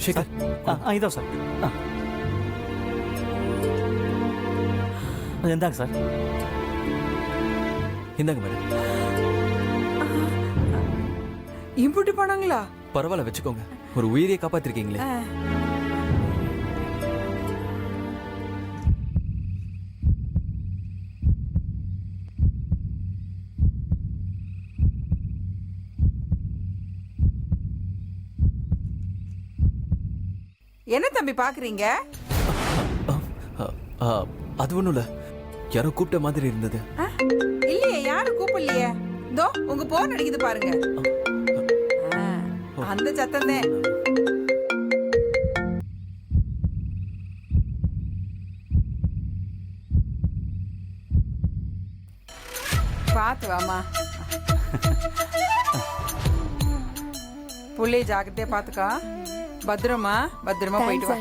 சேகர் இதான் சார். இந்தாங்க சார். இந்தாங்க மேடம். இம்புட்டு பணங்களா? பரவாயில்ல, வச்சுக்கோங்க. ஒரு உயிரியை காப்பாத்திருக்கீங்களே. என்ன தம்பி பாக்குறீங்க? அது ஒண்ணும் இல்ல, யாரோ கூப்பிட்ட மாதிரி இருந்தது. இல்லையே, யாரும் கூப்பிடலையே. தோ உங்க போன் அடிக்குது பாருங்க. அந்த சத்தம் தான். பாத்து வாமா. புள்ளைய ஜாக்கிரதையா பாத்துக்கா. பத்திரமா போயிட்டு வா.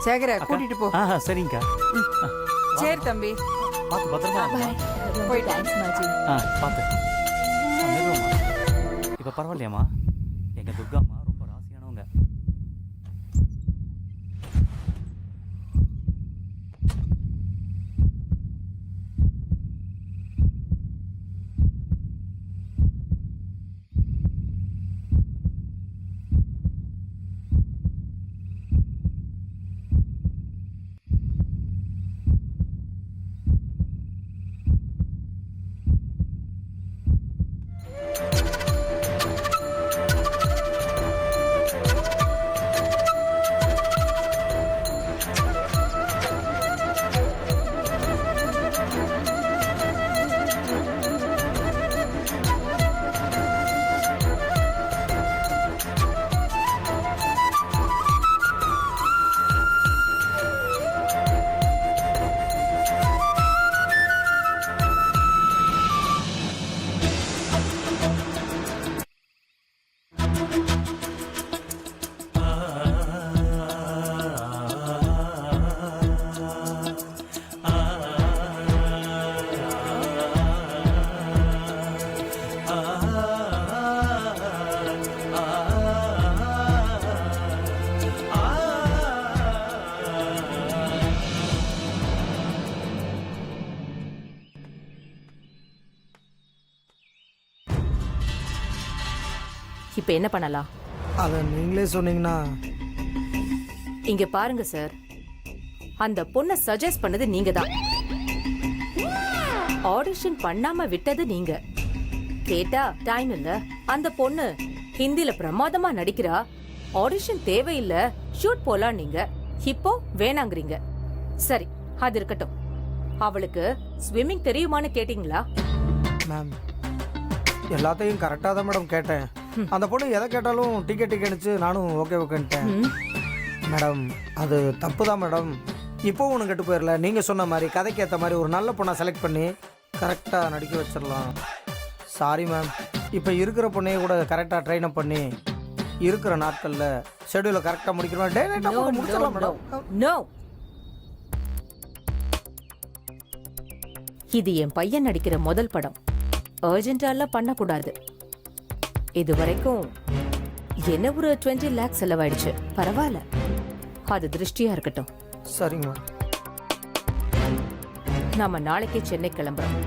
சேகர கூட்டிட்டு போ. சரிங்கக்கா. சரி தம்பி, பார்த்து பத்திரமா போயிட்டு. பார்த்து. இப்போ பரவாயில்லையாம்மா? எங்க துர்காம்மா ரொம்ப ராசியானவங்க. இப்ப என்ன பண்ணலாம்? அத நீங்களே சொன்னீங்கன்னா. இங்க பாருங்க சார், அந்த பொண்ணை சஜஸ்ட் பண்ணது நீங்க தான். ஆடிஷன் பண்ணாம விட்டது நீங்க. கேட்டா டைம் இல்ல, அந்த பொண்ணு ஹிந்தில பிரமாதமா நடிக்கிறா, ஆடிஷன் தேவையில்லை, ஷூட் போலாம் நீங்க. இப்போ வேணாங்கிறீங்க. சரி, அது இருக்கட்டும். அவளுக்கு ஸ்விம்மிங் தெரியுமான்னு கேட்டீங்களா? மேம், எல்லாத்தையும் கரெக்டாக தான் மேடம் கேட்டேன். அந்த பொண்ணு எதை கேட்டாலும் டிக்கெட்டுச்சு, நானும் ஓகேன்ட்டேன். மேடம், அது தப்பு தான் மேடம். இப்போ ஒன்று கெட்டு போயிடல. நீங்கள் சொன்ன மாதிரி கதைக்கு ஏற்ற மாதிரி ஒரு நல்ல பொண்ணை செலக்ட் பண்ணி கரெக்டாக நடிக்க வச்சிடலாம். சாரி மேம், இப்போ இருக்கிற பொண்ணையே கூட கரெக்டாக ட்ரெயின் அப் பண்ணி இருக்கிற நாட்களில் ஷெடியூலை கரெக்டாக முடிச்சிடலாம் மேடம். நோ, இது என் பையன் நடிக்கிற முதல் படம். அர்ஜென்டாலாம் பண்ணக்கூடாது. இது வரைக்கும் என்ன ஒரு 20 lakhs செலவாயிடுச்சு. பரவாயில்ல, அது திருஷ்டியா இருக்கட்டும். சரிங்க. நாம நாளைக்கே சென்னை கிளம்புறோம்.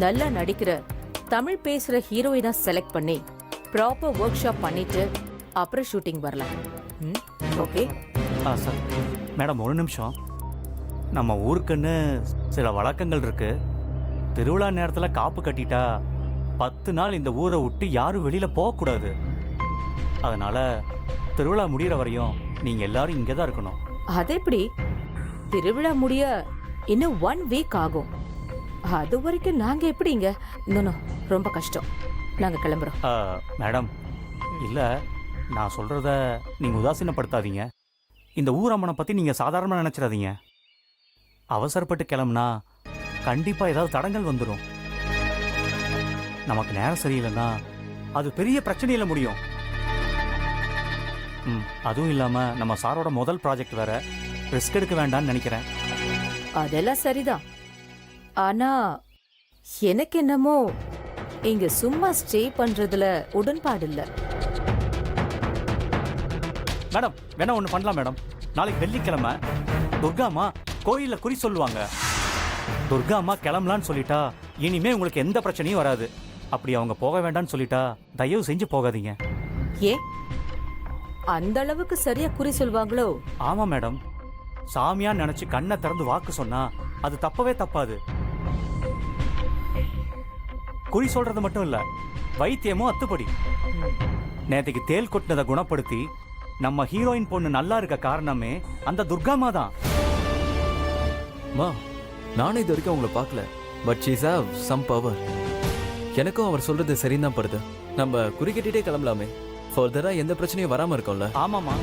நல்லா நடிக்கிற தமிழ் பேசுற ஹீரோயினா செலக்ட் பண்ணி ப்ராப்பர் ஒர்க் ஷாப் பண்ணிட்டு அப்புறம் ஷூட்டிங் வரலாம். ஓகே? சார் மேடம், ஒரு நிமிஷம். நம்ம ஊருக்குன்னு சில வழக்கங்கள் இருக்கு. திருவிழா நேரத்தில் காப்பு கட்டிட்டா 10 நாள் இந்த ஊரை விட்டு யாரும் வெளியில போகக்கூடாது. அதனால திருவிழா முடிகிற வரையும் நீங்க எல்லாரும் இங்கே தான் இருக்கணும். அது எப்படி? திருவிழா முடிய இன்னும் 1 week ஆகும். அது வரைக்கும் நாங்க எப்படிங்க? இன்னும் ரொம்ப கஷ்டம். நாங்க கிளம்புறோம். மேடம், இல்ல, நான் சொல்றத நீங்க உதாசீனப்படுத்தாதீங்க. இந்த ஊரம்மனை பத்தி நீங்க சாதாரணமா நினைச்சிடாதீங்க. அவசரப்பட்டு கிளம்புனா கண்டிப்பா ஏதாவது தடங்கள் வந்துடும். நமக்கு நேரம் சரியில்லைன்னா அது பெரிய பிரச்சனையில முடியும். அதுவும் இல்லாம நம்ம சாரோட முதல் ப்ராஜெக்ட் வேற, ரிஸ்க் எடுக்க வேண்டாம்னு நினைக்கிறேன். அதெல்லாம் சரிதான். ஆனா எனக்கு என்னமோ இங்க சும்மா ஸ்டே பண்றதுல உடன்பாடு இல்ல. மேடம் வேணா ஒன்று பண்ணலாம் மேடம். நாளைக்கு வெள்ளிக்கிழமை துர்காம்மா கோயிலில் குறி சொல்லுவாங்க. துர்காம்மா கிளம்பலான்னு சொல்லிட்டா இனிமே உங்களுக்கு எந்த பிரச்சனையும் வராது. அப்படி அவங்க போக வேண்டாம்னு சொல்லிட்டா தயவு செஞ்சு போகாதீங்க. ஏ அந்த அளவுக்கு சரியா குறி சொல்வாங்களோ? ஆமாம் மேடம், சாமியான்னு நினச்சி கண்ணை திறந்து வாக்கு சொன்னா அது தப்பவே தப்பாது. குறி சொல்றது மட்டும் இல்ல, வைத்தியமும் அத்துப்படி. நேற்றுக்கு தேல் கொட்டினதை குணப்படுத்தி நம்ம ஹீரோயின் பொண்ணு நல்லா இருக்க காரணமே அந்த துர்காமா தான். மா, நானும் இது வரைக்கும் உங்களை பார்க்கல, but she's have some power. எனக்கும் அவர் சொல்றது சரிதான் படுது. நம்ம குறிக்கிட்டே கிளம்பலாமே, ஃபர்தரா எந்த பிரச்சனையும் வராம இருக்கும்ல. ஆமாமா,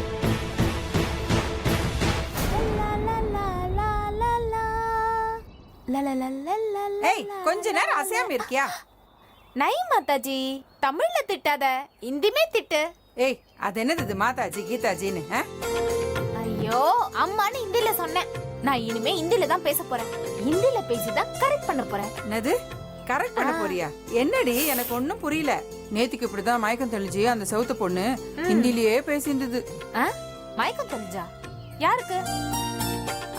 ஏய் கொஞ்ச நேரம் அசையாம இருக்கியா? நை மாதாஜி, தமிழ்ல திட்டாத, இந்திமே திட்டு. ஏய் அது என்னது இது மாதாஜி கீதாஜின்னு? ஐயோ அம்மான்னு இந்தியில சொன்னேன். நான் இனிமே இந்தியில தான் பேச போறேன். இந்தியில பேசிதான் கரெக்ட் பண்ண போறேன். என்னது கரெக்ட் பண்ண போறியா? என்னடி எனக்கு ஒண்ணும் புரியல. நேத்துக்கு இப்படிதான் மயக்கம் தெளிஞ்சு அந்த சவுத்த பொண்ணு ஹிந்திலேயே பேசியிருந்தது. மயக்கம் தெரிஞ்சா யாருக்கு?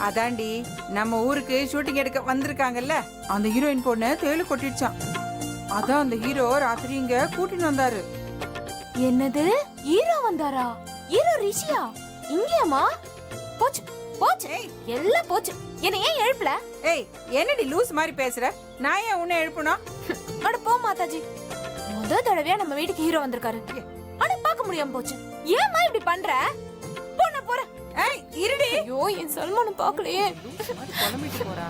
அதாண்டி நம்ம ஊருக்கு ஷூட்டிங் எடுக்க வந்திருக்காங்கல்ல, அந்த ஹீரோயின் பொண்ணு தேளு கொட்டிடுச்சான். அதான் அந்த ஹீரோ ராத்திரி இங்க கூட்டிட்டு வந்தாரு. என்னது ஹீரோ வந்தாரா? ஹீரோ ரிஷியா இங்கேயாமா? போச்சு போச்சு, எல்லாம் போச்சு. என்ன ஏன் எழுப்பல? ஏய் என்னடி லூஸ் மாதிரி பேசுற? நான் ஏன் உன்னை எழுப்பணும்? அட போ மாதாஜி, முத தடவையா நம்ம வீட்டுக்கு ஹீரோ வந்திருக்காரு. ஆனா பார்க்க முடியாம போச்சு. ஏம்மா இப்படி பண்ற? போன போற. ஏய் இருடி. ஐயோ என் சல்மானை பார்க்கலையே. புலம்பிட்டு போறா.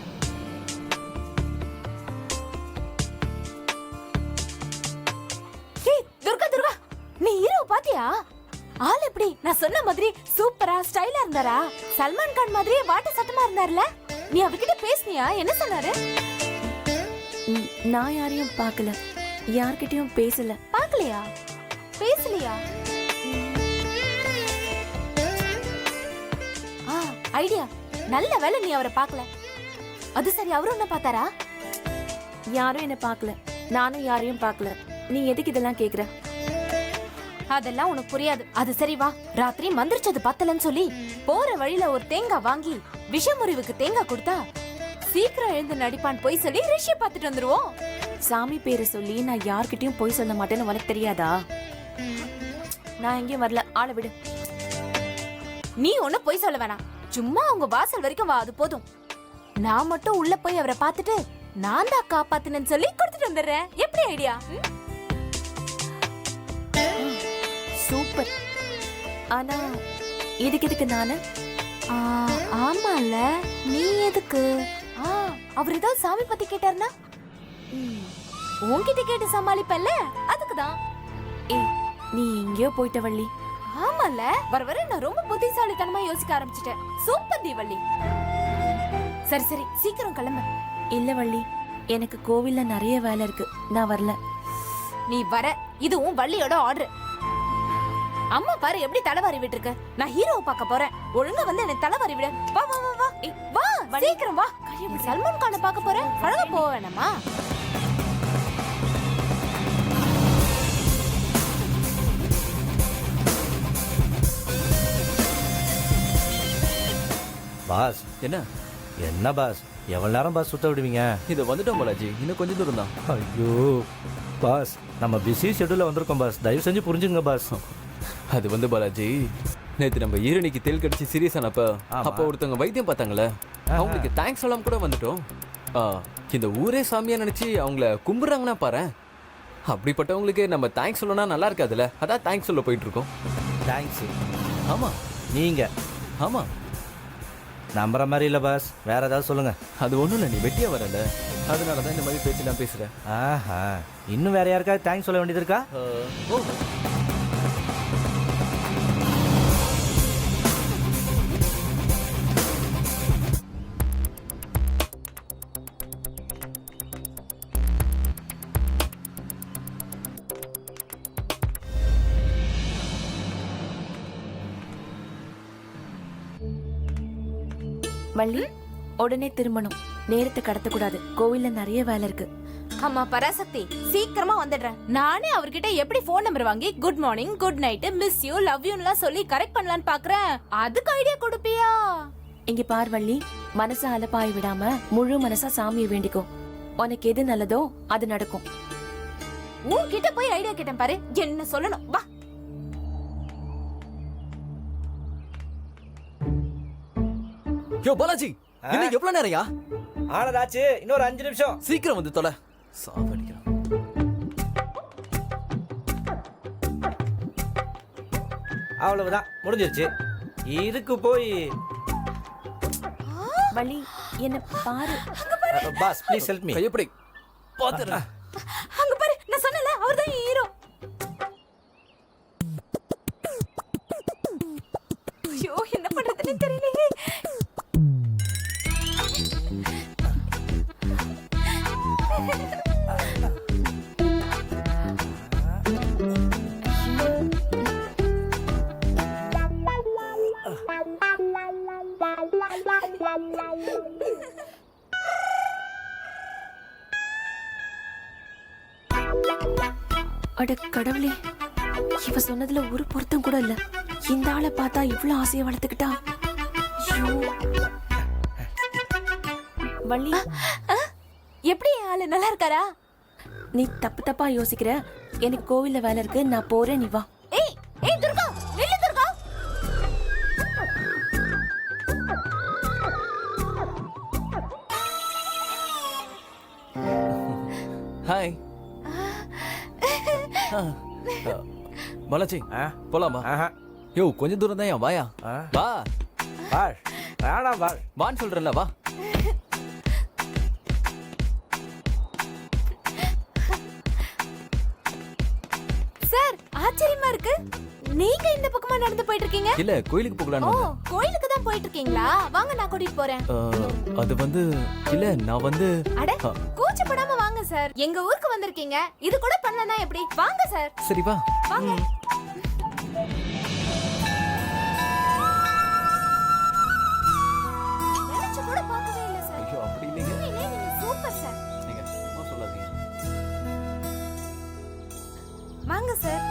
ஏய் துர்கா துர்கா, நீ ஹீரோவை பாத்தியா? ஆள் எப்படி நான் சொன்ன மாதிரி சூப்பரா ஸ்டைலா இருந்தாரா? சல்மான் கான் மாதிரியே வாட்ட சட்டமா இருந்தார்ல? நீ அவர்கிட்ட பேசுனியா? என்ன சொன்னாரு? நான் யாரையும் பார்க்கல, யார்கிட்டயும் பேசல. பார்க்கலையா? பேசலையா? ஐடியா, நல்ல வேளை நீ அவரை பார்க்கல. அது சரி, அவரும் என்ன பார்த்தாரா? யாரும் என்ன பார்க்கல, நானும் யாரையும் பார்க்கல. நீ எதுக்கு இதெல்லாம் கேக்குற? அதெல்லாம் உனக்கு புரியாது. அது சரி வா, ராத்திரி மந்திரிச்சது பத்தலன்னு சொல்லி போற வழியில ஒரு தேங்காய் வாங்கி விஷமுறிவுக்கு தேங்காய் கொடுத்தா சீக்கிரம் எழுந்து நடிப்பான் போய் சொல்லி ரிஷியை பார்த்துட்டு வந்துருவோம். சாமி பேரை சொல்லி நான் யார்கிட்டயும் போய் சொல்ல மாட்டேன்னு உனக்கு தெரியாதா? நான் எங்கேயும் வரல, ஆளை விடு. நீ ஒண்ணு போய் சொல்ல வேணாம், சும்மா அவங்க வாசல் வரைக்கும் வா, அது போதும். நான் மட்டும் உள்ள போய் அவரை பார்த்துட்டு நான் தான் காப்பாத்தினேன்னு சொல்லி கொடுத்துட்டு வந்துடுறேன். எப்படி ஐடியா? சூப்பர். ஆனா இதுக்கு எதுக்கு நானு? ஆமால, நீ எதுக்கு? அவர் ஏதாவது சாமி பத்தி கேட்டாருன்னா உன்கிட்ட கேட்டு சமாளிப்பல்ல, அதுக்குதான். ஏய், நீ எங்கேயோ போயிட்ட வள்ளி. ஆமால, வர வர நான் ரொம்ப புத்திசாலித்தனமா யோசிக்க ஆரம்பிச்சிட்டேன். சூப்பர் தீவள்ளி. சரி சரி, சீக்கிரம் கிளம்பு. இல்ல வள்ளி, எனக்கு கோவில்ல நிறைய வேலை இருக்கு, நான் வரல. நீ வர, இதுவும் வள்ளியோட ஆர்டர். அம்மா பாரு எப்படி தலைவாரி விட்டு இருக்க. நான் ஹீரோவை பார்க்க போறேன், ஒழுங்கா வந்து என்ன தலைவாரி விட. வா வா வா வா, வா சீக்கிரம் வா. சல்மான் கானை பார்க்க போறேன், அழகா போக வேணாமா? பாஸ் என்ன என்ன பாஸ், எவ்வளோ நேரம் பாஸ் சுத்த விடுவீங்க? இதை வந்துட்டோம் பாலாஜி, இன்னும் கொஞ்சம் தூரம் தான். ஐயோ பாஸ், நம்ம பிஸி ஷெட்யூலில் வந்திருக்கோம் பாஸ், தயவு செஞ்சு புரிஞ்சுங்க பாஸ். அது வந்து பாலாஜி, நேற்று நம்ம ஈரணிக்கு தேல் கடிச்சு சீரியஸ் ஆனப்ப அப்போ ஒருத்தவங்க வைத்தியம் பார்த்தாங்களே, அவங்களுக்கு தேங்க்ஸ் சொல்லாம கூட வந்துட்டோம். இந்த ஊரே சாமியா நினைச்சு அவங்கள கும்பிடுறாங்கன்னா பாரு, அப்படிப்பட்டவங்களுக்கு நம்ம தேங்க்ஸ் சொல்லணும்னா நல்லா இருக்காதுல்ல, அதான் தேங்க்ஸ் சொல்ல போயிட்டு இருக்கோம். தேங்க்ஸ். ஆமா நீங்கள் ஆமா, நம்புற மாதிரி இல்லை பாஸ், வேற ஏதாவது சொல்லுங்க. அது ஒன்றும் இல்லை, நீ வெட்டியா வரல, அதனால தான் இந்த மாதிரி பேச்சு நான் பேசுறேன். ஆஹா, இன்னும் வேற யாருக்காவது தேங்க்ஸ் சொல்ல வேண்டியது இருக்கா? ஓ, வள்ளி, உடனே திரும்பணும், நேரத்தை கடத்தக்கூடாது, கோவில்ல நிறைய வேலை இருக்கு. அம்மா பராசக்தி சீக்கிரமா வந்துடுறேன். நானே அவர்கிட்ட எப்படி போன் நம்பர் வாங்கி good morning, good night, miss you, love யூன்லாம் சொல்லி கரெக்ட் பண்ணலான்னு பாக்குறேன். அதுக்கு ஐடியா கொடுப்பியா? இங்க பார் வள்ளி, மனசை அலப்பாய விடாம முழு மனசா சாமியை வேண்டிக்கோ. உனக்கு எது நல்லதோ அது நடக்கும். உன்கிட்ட போய் ஐடியா கேட்டேன் பாரு, என்ன சொல்லணும் வா. யோ பாலாஜி, இன்னும் எவ்வளவு நேரம்யா? ஆனதாச்சு, இன்னொரு 5 நிமிஷம். சீக்கிரம் வந்து தொலை. சாவடிக்கிறான். அவ்வளவுதான், முடிஞ்சிருச்சு. இதுக்கு போய் வள்ளி என்ன பாரு. Boss please help me. கையப்படி பாத்துறேன். அங்க பாரு, நான் சொன்னல அவர்தான் ஹீரோ. ஐயோ என்ன பண்றதுன்னு தெரியலையே. அட கடவுளே, இவ சொன்னதுல ஒரு பொருத்தம் கூட இல்ல. இந்த ஆளை பார்த்தா இவ்வளவு ஆசையை வளர்த்துக்கிட்டா. ஐயோ. வள்ளி, எப்படி ஆளு நல்லா இருக்காரா? நீ தப்பு தப்பா யோசிக்கிற. எனக்கு கோவில்ல வேலை இருக்கு, நான் போறேன், நீ வா. ஏய் ஏய் துர்கா, நில்லு துர்கா. ஹாய். பாலாஜி போலாமா? யோ கொஞ்சம் தூரம் தான், வாயா வா. பாஸ் வேணாம் பாஸ். வான்னு சொல்றேன்ல, வா. சார் ஆச்சரியமா இருக்கு, நீங்க இந்த பக்கமா நடந்து போயிட்டு இருக்கீங்க. இல்ல கோயிலுக்கு ஓ போகலான்னு வந்தேன். கோயிலுக்கு தான் போயிட்டு இருக்கீங்களா? வாங்க நான் கூட்டிட்டு போறேன். அது வந்து இல்ல நான் வந்து அட கூச்சப்படாம வாங்க சார், எங்க ஊருக்கு வந்திருக்கீங்க, இது கூட பண்ணலனா எப்படி? வாங்க சார். சரி வா. வாங்க. நினைச்சு கூட பார்க்கவே இல்ல சார். ஐயோ அப்படி இல்லைங்க. உண்மையிலே நீங்க சூப்பர் சார். நீங்க சும்மா சொல்லாதீங்க. வாங்க சார்.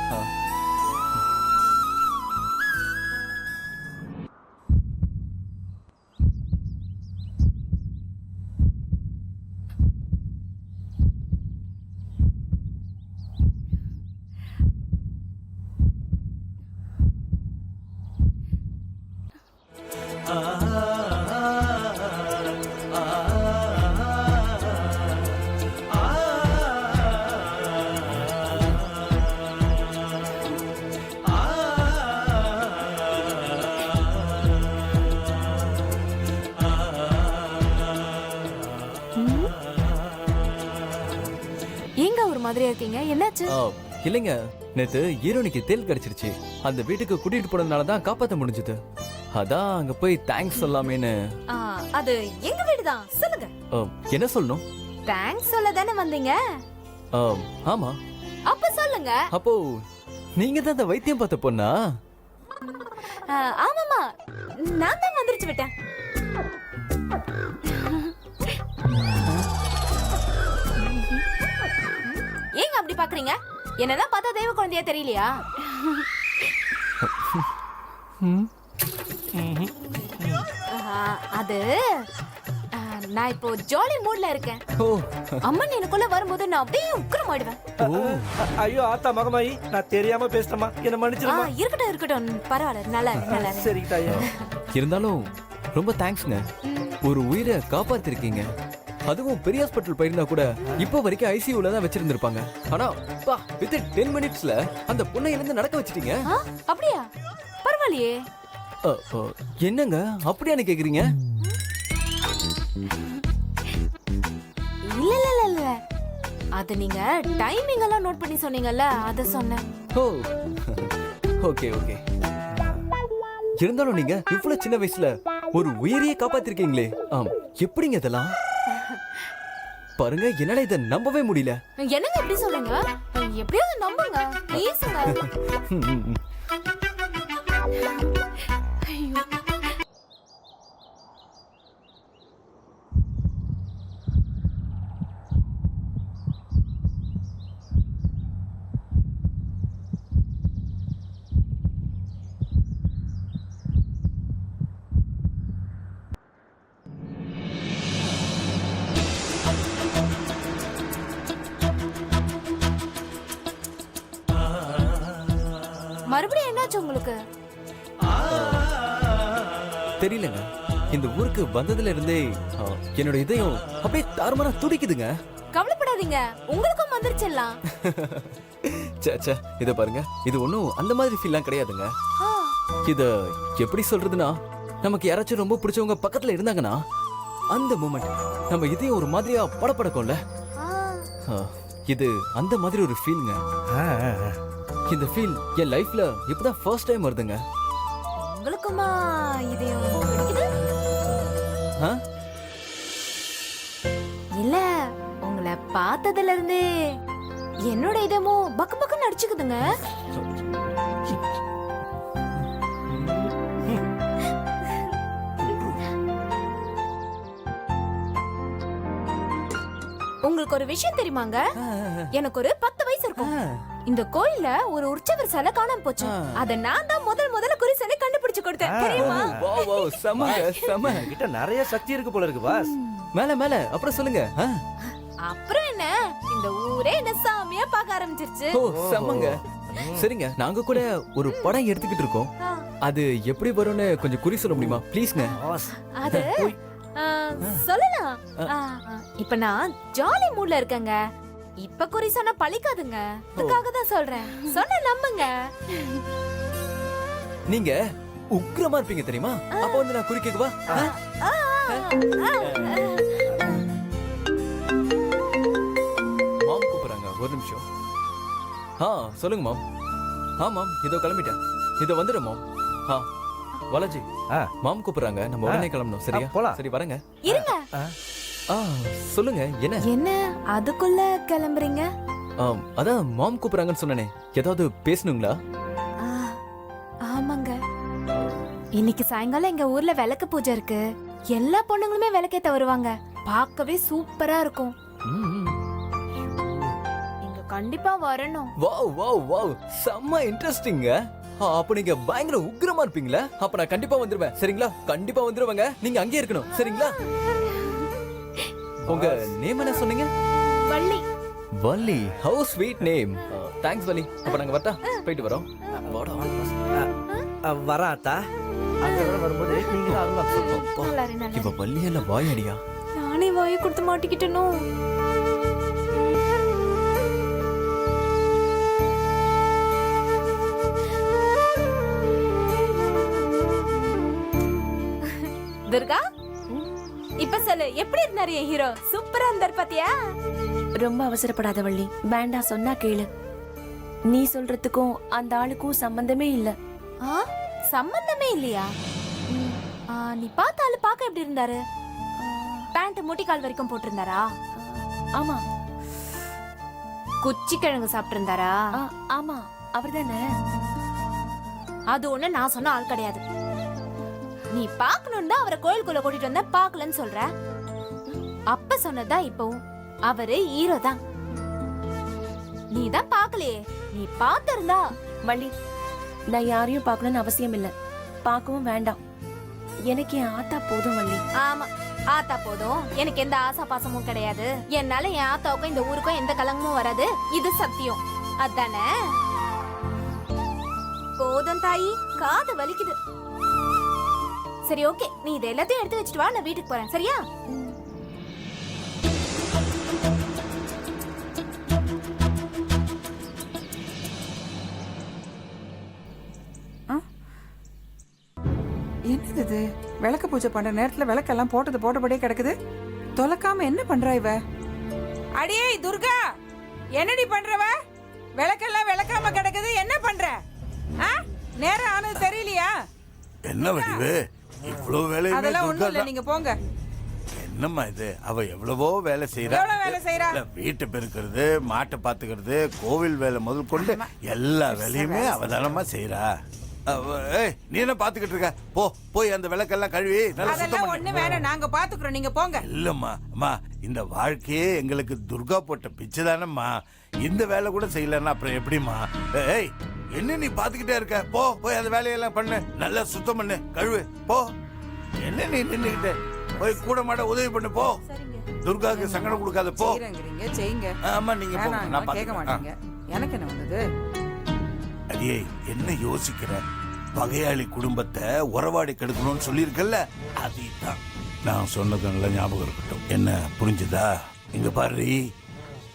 ஏங்க ஒரு மாதிரியா இருக்கீங்க, என்னாச்சு? இல்லைங்க, நேத்து ஹீரோனிக்கு தேல் கிடைச்சிருச்சு. அந்த வீட்டுக்கு கூட்டிட்டு போனதுனால தான் காப்பாத்த முடிஞ்சது. அதான் அங்க போய் தேங்க்ஸ் சொல்லாமேன்னு. அது எங்க வீடுதான், சொல்லுங்க. என்ன சொல்லணும்? தேங்க்ஸ் சொல்ல தானே வந்தீங்க? ஆமா. அப்ப சொல்லுங்க. அப்போ நீங்க தான் அந்த வைத்தியம் பார்த்த பொண்ணா? ஆமாமா, நான் தான் வந்துருச்சு விட்டேன். ஏங்க அப்படி பாக்குறீங்க? என்னதான் பார்த்தா தெய்வ குழந்தையா தெரியலையா? அது நான் இப்போ ஜாலி மூட்ல இருக்கேன். அம்மன் எனக்குள்ள வரும்போது நான் அப்படியே உக்கிரமாயிடுவேன். ஐயோ ஆத்தா மகமாயி, நான் தெரியாம பேசிட்டமா, என்ன மன்னிச்சிருமா. இருக்கட்டும் இருக்கட்டும், பரவாயில்ல, நல்லா நல்லா. சரி தாயே. இருந்தாலும் ரொம்ப தேங்க்ஸ்ங்க. ஒரு உயிரை காப்பாத்திருக்கீங்க. அதுவும் பெரிய ஹாஸ்பிட்டல் போயிருந்தா கூட இப்போ வரைக்கும் ஐசியூல தான் வச்சிருந்திருப்பாங்க. ஆனா வித் 10 மினிட்ஸ்ல அந்த பொண்ணை இருந்து நடக்க வச்சிட்டீங்க. அப்படியா? பரவாயில்லையே. என்னங்க அப்படியானு கேக்குறீங்க? இல்ல இல்ல இல்ல, அது நீங்க டைமிங் எல்லாம் நோட் பண்ணி சொன்னீங்கல்ல, அத சொன்னேன். ஓ ஓகே ஓகே. இருந்தாலும் நீங்க இவ்வளவு சின்ன வயசுல ஒரு உயிரையே காப்பாத்திருக்கீங்களே, எப்படிங்க இதெல்லாம்? பாருங்க, என்னால இதை நம்பவே முடியல. என்னங்க எப்படி சொல்லுங்க? எப்படியாவது நம்புங்க ப்ளீஸ்ங்க. என்னாச்சு உங்களுக்கு? தெரியலங்க, இந்த ஊருக்கு வந்ததுல இருந்தே என்னோட இதயம் அப்படியே தாறுமாறா துடிக்குதுங்க. கவலைப்படாதீங்க, உங்களுக்கும் வந்துருச்செல்லாம். சே இத பாருங்க, இது ஒண்ணும் அந்த மாதிரி ஃபீல்லாம் கிடையாதுங்க. இத எப்படி சொல்றதுன்னா, நமக்கு யாராச்சும் ரொம்ப பிடிச்சவங்க பக்கத்துல இருந்தாங்கன்னா அந்த மூமெண்ட் நம்ம இதயம் ஒரு மாதிரியா படபடக்கும்ல, இது அந்த மாதிரி ஒரு ஃபீல்ங்க. இந்த ஃபீல் என் லைஃப்ல இப்பதான் ஃபர்ஸ்ட் டைம் வருதுங்க. உங்களுக்குமா இதயம் வெடிக்குது? இல்ல, உங்களை பார்த்ததுல இருந்து என்னோட இதயமும் பக்கு பக்குன்னு அடிச்சுக்குதுங்க. உங்களுக்கு ஒரு விஷயம் தெரியுமாங்க? எனக்கு ஒரு 10 வயசு இருக்கும். இந்த கோயில்ல ஒரு உற்சவர் சிலை காணாம போச்சு. அத நான் தான் முதல்ல குறி சிலை கண்டுபிடிச்சு கொடுத்தேன், தெரியுமா? வாவ் வாவ், செமங்க செம. கிட்ட நிறைய சக்தி இருக்கு போல இருக்கு பாஸ். மேல அப்புறம் சொல்லுங்க. அப்புறம் என்ன, இந்த ஊரே என்ன சாமியா பார்க்க ஆரம்பிச்சிருச்சு. ஓ செமங்க. சரிங்க, நாங்க கூட ஒரு படம் எடுத்துக்கிட்டு இருக்கோம். அது எப்படி வரும்னு கொஞ்சம் குறி சொல்ல முடியுமா ப்ளீஸ்ங்க? அது சொல்லலாம். இப்ப நான் ஜாலி மூட்ல இருக்கேங்க. இப்ப குறி சொன்னா பழிக்காதுங்க, அதுக்காக தான் சொல்றேன். சொன்ன நம்புங்க. நீங்க உக்கிரமா இருப்பீங்க தெரியுமா? அப்ப வந்து நான் குறி கேக்குவா? மாம் கூப்பிடுறாங்க, ஒரு நிமிஷம். சொல்லுங்க மாம். மாம் இதோ கிளம்பிட்டேன், இதோ வந்துடும் மாம். பாலாஜி, மாம் கூப்பிடுறாங்க, நம்ம உடனே கிளம்பணும். சரியா? போலாம். சரி வரங்க. இருங்க. சொல்லுங்க என்ன? என்ன அதுக்குள்ள கிளம்புறீங்க? அதான் மாம் கூப்பிடுறாங்கன்னு சொன்னனே, ஏதாவது பேசணுங்களா? ஆமாங்க, இன்னைக்கு சாயங்காலம் எங்க ஊர்ல விளக்கு பூஜை இருக்கு. எல்லா பொண்ணுங்களுமே விளக்கேத்த வருவாங்க. பார்க்கவே சூப்பரா இருக்கும். நீங்க கண்டிப்பா வரணும். வாவ் வாவ் வாவ், செம்ம இன்ட்ரெஸ்டிங்க. அப்ப நீங்க பயங்கர உக்கிரமா இருப்பீங்களா? அப்ப நான் கண்டிப்பா வந்துருவேன். சரிங்களா? கண்டிப்பா வந்துருவாங்க. நீங்க அங்கேயே இருக்கணும். சரிங்களா? உங்க நேம் என்ன சொன்னீங்க? Valli. Valli, have sweet name. Thanks Valli. அப்ப நாங்க வரட்டா? போயிட்டு வரோம். வராத்தா அங்க வரும்போது நீங்க அருளா சொல்லுங்க. இவ வள்ளியில வாயடியா? நானே வாயை கொடுத்து மாட்டிக்கிட்டனோ? துர்கா, இப்ப சொல்லு, எப்படி இருந்தாரு என் ஹீரோ? சூப்பரா இருந்தார் பாத்தியா? ரொம்ப அவசரப்படாத வள்ளி, வேண்டாம் சொன்னா கேளு. நீ சொல்றதுக்கும் அந்த ஆளுக்கும் சம்பந்தமே இல்ல. சம்பந்தமே இல்லையா? நீ பார்த்த ஆளு பார்க்க எப்படி இருந்தாரு? பேண்ட் முட்டிக்கால் வரைக்கும் போட்டிருந்தாரா? ஆமா. குச்சி கிழங்கு சாப்பிட்டு இருந்தாரா? ஆமா, அவர்தானே. அது ஒண்ணு நான் சொன்ன ஆள் கிடையாது. நீ பாக்கணும் தான் அவரை கோயிலுக்குள்ள கூட்டிட்டு வந்த, பாக்கலன்னு சொல்ற. அப்ப சொன்னதா இப்பவும் அவரு ஹீரோ தான். நீ தான் பாக்கலையே, நீ பாத்திருந்தா. வள்ளி, நான் யாரையும் பார்க்கணும்னு அவசியம் இல்ல, பார்க்கவும் வேண்டாம். எனக்கு என் ஆத்தா போதும் வள்ளி. ஆமா, ஆத்தா போதும். எனக்கு எந்த ஆசா பாசமும் கிடையாது. என்னால என் ஆத்தாவுக்கும் இந்த ஊருக்கும் எந்த கலங்கமும் வராது. இது சத்தியம். அதானே? போதும் தாயி, காது வலிக்குது. சரி ஓகே, நீ இது எல்லாத்தையும் எடுத்து வச்சுட்டு வா, நான் வீட்டுக்கு போறேன். சரியா? என்னது இது? விளக்கு பூஜை பண்ற நேரத்துல விளக்கெல்லாம் போட்டபடியே கிடக்குது. தொலைக்காம என்ன பண்றா இவ? அடியே துர்கா, என்னடி பண்றவ? விளக்கெல்லாம் விளக்காம கிடக்குது, என்ன பண்ற? நேரம் ஆனது தெரியலையா? என்ன வடிவு இவ்வளவு வேலையுமே? அதெல்லாம் ஒண்ணும் இல்ல, நீங்க போங்க. என்னம்மா இது? அவ எவ்வளவோ வேலை செய்யறா. எவ்வளவு வேலை செய்யறா? வீட்டை பெருக்கிறது, மாட்டை பாத்துக்கிறது, கோவில் வேலை முதல் கொண்டு எல்லா வேலையுமே அவதானமா செய்யறா. நீ என்ன பாத்துக்கிட்டு இருக்க? போய் அந்த விளக்கெல்லாம் கழுவி நல்லா சுத்தம் பண்ணு. ஒண்ணு வேணாம், நாங்க பாத்துக்கிறோம், நீங்க போங்க. இல்லம்மா, அம்மா இந்த வாழ்க்கையே எங்களுக்கு துர்கா போட்ட பிச்சை தானம்மா. இந்த வேலை கூட செய்யலன்னா அப்புறம் எப்படிம்மா? ஏய், என்ன நீ பாத்துக்கிட்டே இருக்க? போய் அந்த வேலையெல்லாம் பண்ணு, நல்லா சுத்தம் பண்ணு, கழுவு. போ. என்ன நீ நின்னுகிட்ட? போய் கூட மாட உதவி பண்ணு. போ. துர்காவுக்கு சங்கடம் கொடுக்காத. போ. செய்யுங்க. ஆமா, நீங்க போங்க, நான் கேட்க மாட்டீங்க. எனக்கு என்ன வந்தது? அது ஏய் என்ன யோசிக்கிற? பகையாளி குடும்பத்தை உறவாடி கெடுக்கணும்னு சொல்லியிருக்கல, அதுதான் நான் சொன்னது நல்லா ஞாபகம் இருக்கட்டும். என்ன புரிஞ்சுதா? இங்க பாரு,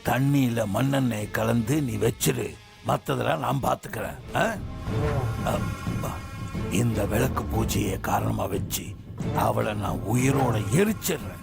தண்ணியில மண்ணெண்ணெய் கலந்து நீ வச்சிரு, மத்ததெல்லாம் நான் பாத்துக்கிறேன். இந்த விளக்கு பூஜையை காரணமா வச்சு அவளை நான் உயிரோட எரிச்சிடுறேன்.